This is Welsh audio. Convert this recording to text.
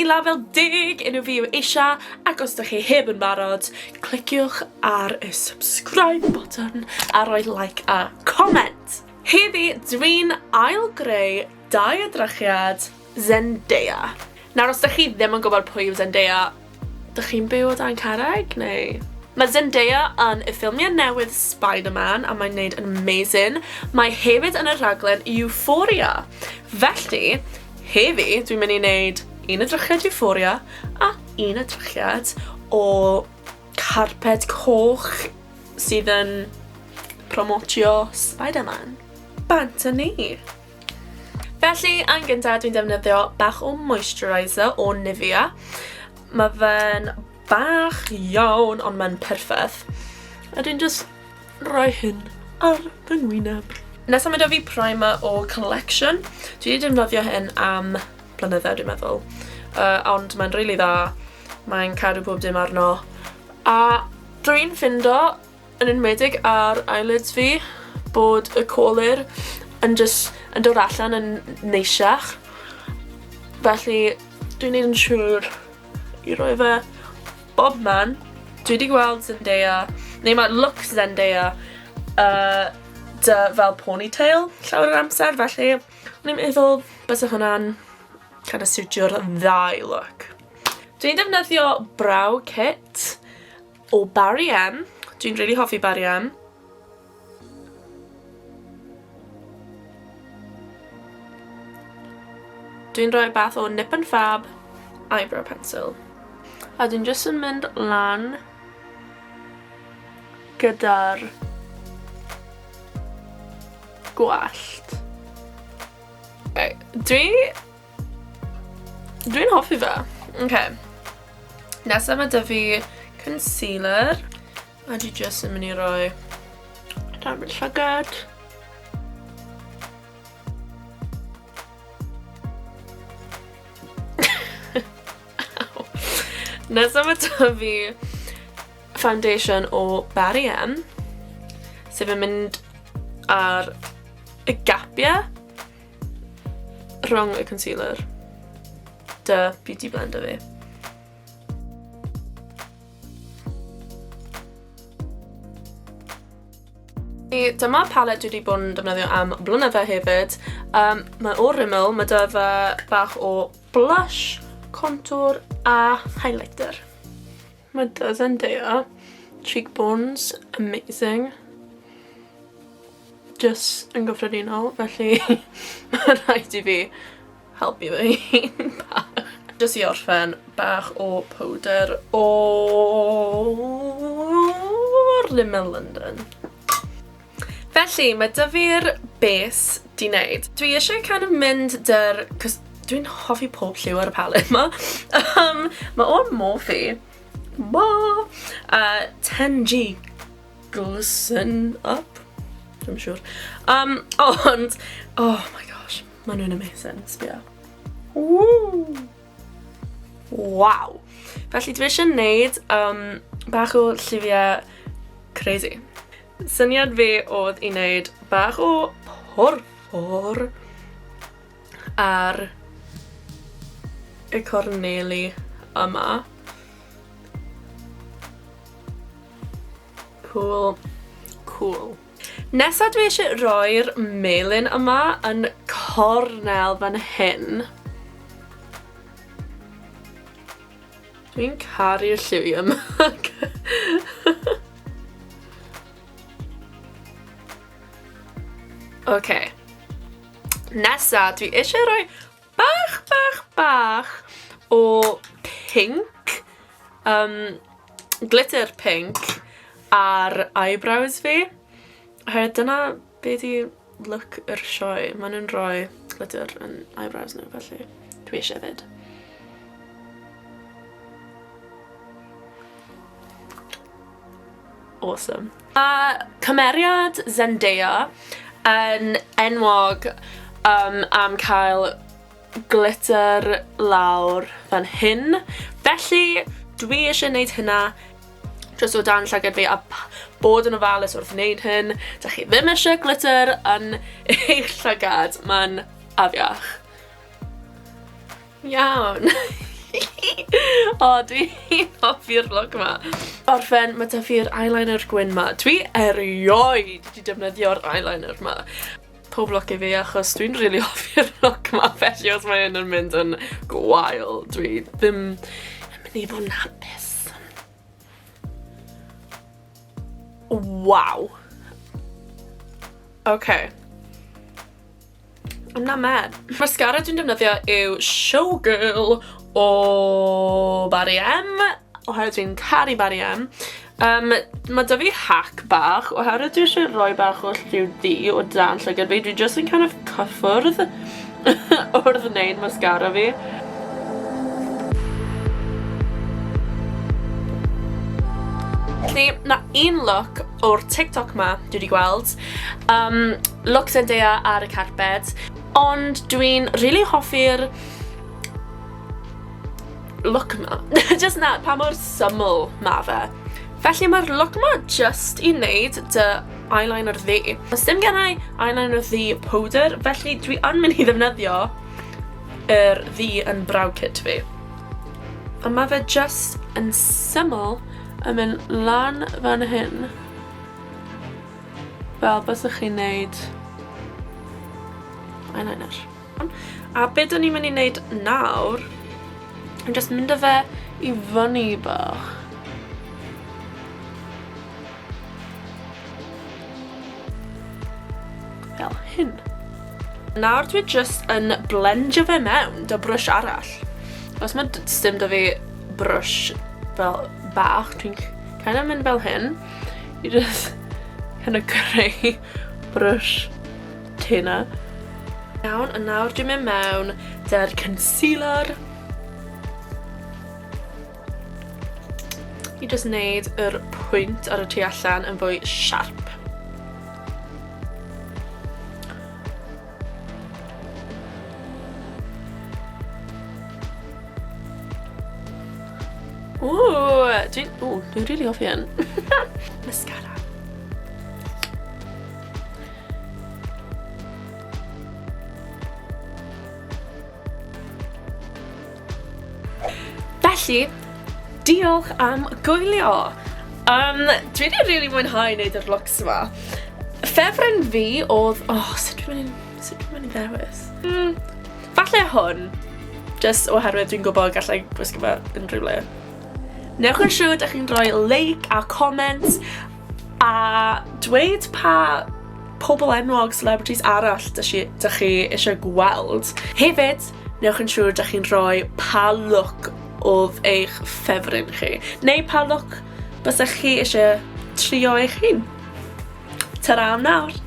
i Label Deg, unrhyw fi yw eisiau, ac os ydych chi heb yn barod, cliciwch ar y subscribe button a roi like a comment. Heddi, dwi'n ail-greu 2 edrychiad Zendaya. Nawr, os ydych chi ddim yn gwybod pwy yw Zendaya, ydych chi'n byw o dan carreg, neu? Mae Zendaya yn y ffilmiau newydd Spider-Man a mae'n gwneud yn amazing. Mae hefyd yn y rhaglen Euphoria. Felly, heddi, dwi'n mynd i wneud un edrychiad Euphoria a un edrychiad o carped coch sydd yn promotio Spider-Man. Bant â ni! Felly, yn gyntaf dwi'n defnyddio bach o moisturiser o Nivea. Mae fe'n bach iawn, ond mae'n perffaith. A dwi'n just rhoi hyn ar fy ngwyneb. Nesaf mae 'da fi primer o Collection. Dwi wedi defnyddio hyn am blynyddoedd, dwi'n meddwl. Ond mae'n rili dda. Mae'n cadw pob dim arno. A dwi'n ffindo, yn enwedig ar eyelids fi, bod y colur yn dod allan yn neisiach. Felly, dwi'n neud yn siŵr i roi fe bob man. Dwi wedi gweld Zendaya, neu mae look Zendaya, fel ponytail llawer o'r amser, felly o'n i'n meddwl bysa hwnna'n kind of siwtio'r ddau look. Dwi'n defnyddio brow kit o Barry M. Dwi'n rili hoffi Barry M. Dwi'n rhoi bath o Nip and Fab eyebrow pencil. A dwi'n just yn mynd lan gyda'r gwallt. Dwi'n hoffi fe. Okay. Nesaf mae 'da fi concealer. A dwi just yn mynd i roi dan fy llygad. Nesaf mae 'da fi foundation o Barry M. Sef yn mynd ar y gapiau rhwng y concealer. Beauty blender fi. Dyma palet dwi wedi bod yn defnyddio am blynyddoedd hefyd. Mae o Rimmel, mae 'da fe bach o blush, contour a highlighter. Mae 'da Zendaya, cheekbones, amazing. Just yn gyffredinol, felly mae'n rhaid I fi helpu fe hun bach. Just I orffen bach o powder o Rimmel London. Felly, mae 'da fi'r base di wneud. Dwi eisiau kind of mynd cos dwi'n hoffi pob lliw ar y palet yma. Mae o'n Morphe. 10G glisten up. Dwi'n siŵr. Ond, oh my gosh, maen nhw'n amazing. Sbio. Woo! Wow! Felly dwi eisiau wneud bach o lliwiau crazy. Syniad fi oedd I wneud bach o porffor ar y corneli yma. Cool. Cool. Nesa dwi eisiau rhoi'r melyn yma yn cornel fan hyn. Dwi'n caru'r lliwiau yma. Okay. Nesa dwi eisiau rhoi bach o pink, glitter pink ar eyebrows fi. Dyna be di look yr sioe. Maen nhw'n rhoi glitter yn eyebrows nhw, felly dwi eisiau fyd. Awesome. Cymeriad Zendaya yn enwog am cael glitter lawr fan hyn. Felly, dwi eisiau wneud hynna jyst o dan llygad fi a bod yn ofalus wrth wneud hyn. Dach chi ddim eisiau glitter yn eich llygad, mae'n afiach. Iawn. O, dwi'n hoffi'r look yma. Orffen, mae da fi'r eyeliner gwyn yma. Dwi erioed wedi defnyddio'r eyeliner yma. Pob look i fi achos dwi'n really hoffi'r look yma. Felly os mae hyn yn mynd yn gwael, dwi ddim yn mynd i fod yn hapus. Wow. Okay. I'm not mad. Mascara dwi'n defnyddio yw Showgirl o Bari M, oherwydd dwi'n caru Bari M. Mae da fi hack bach, oherwydd dwi eisiau rhoi bach o lliw di o dan llygad fi. Dwi just yn kind of cyffwrdd wrth wneud mascara fi. Felly, na un look o'r TikTok ma dwi wedi gweld. Look Zendaya ar y carped. Ond dwi'n really hoffi'r look yma. Just na, pa mor syml ma fe. Felly mae'r look yma just i wneud dy eyeliner ddi. Os dim gennau eyeliner ddi powder, felly dwi yn mynd i ddefnyddio yr ddi yn brow kit fi. A mae fe just yn syml yn mynd lan fan hyn. Fel bysach chi'n neud eyeliner. A be dyn ni'n mynd i wneud nawr, yn just mynd â fe i fyny bach. Fel hyn. Nawr dwi just yn blendio fe mewn dy brwsh arall. Os mae dim da fi brwsh fel bach, dwi'n kind of mynd fel hyn. I just kind of greu brwsh tynna. Iawn, a nawr dwi'n mynd mewn dy'r concealer. I just wneud yr pwynt ar y tu allan yn fwy sharp. Dwi'n really hoffi hyn. Mascara. Felly, diolch am gwylio. Dwi wedi really mwynhau wneud yr looks yma. Ffefryn fi oedd... sut dwi'n mynd i ddewis? Falle hwn. Just oherwydd dwi'n gwybod gallai gwisgo fe unrhyw le. Newch yn siŵr ydych chi'n rhoi like a comment a dweud pa pobl enwog celebrities arall ydych chi eisiau gweld. Hefyd, newch yn siŵr ydych chi'n rhoi pa look oedd eich ffefryn chi. Neu pa look bysach chi eisiau trio eich hun. Ta-ra am nawr!